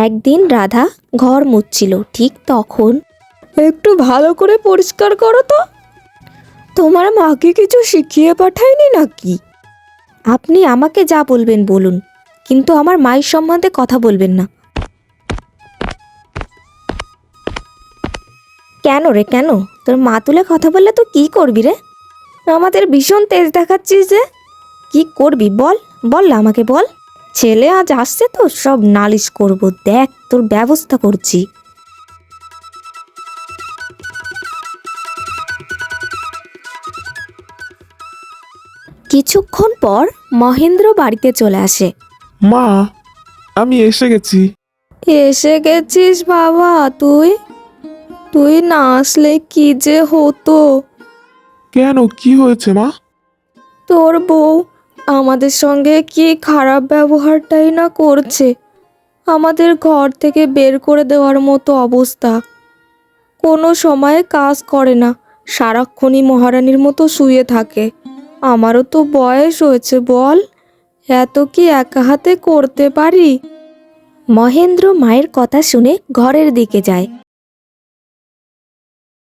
একদিন রাধা ঘর মুছছিল, ঠিক তখন একটু ভালো করে পরিষ্কার করো তো। তোমার মাকে কিছু শিখিয়ে পাঠায়নি নাকি? আপনি আমাকে যা বলবেন বলুন, কিন্তু আমার মায়ের সম্বন্ধে কথা বলবেন না। কেন রে, কেন? তোর মা তুলে কথা বললে তো কি করবি রে? আমাদের ভীষণ তেজ দেখাচ্ছিস যে, কি করবি বল, বল না আমাকে বল। ছেলে আজ আসছে তো সব নালিশ করব, দেখ তোর ব্যবস্থা করছি। কিছুক্ষণ পর মহেন্দ্র বাড়িতে চলে আসে। মা, আমি এসে গেছি। এসে গেছিস বাবা? তুই তুই না আসলে কি যে হতো। কেন, কি হয়েছে মা? তোর বউ আমাদের সঙ্গে কি খারাপ ব্যবহারটাই না করছে। আমাদের ঘর থেকে বের করে দেওয়ার মতো অবস্থা। কোনো সময়ে কাজ করে না, সারাক্ষণই মহারানীর মতো শুয়ে থাকে। আমারও তো বয়স হয়েছে, বল, এত কি একা হাতে করতে পারি? মহেন্দ্র মায়ের কথা শুনে ঘরের দিকে যায়।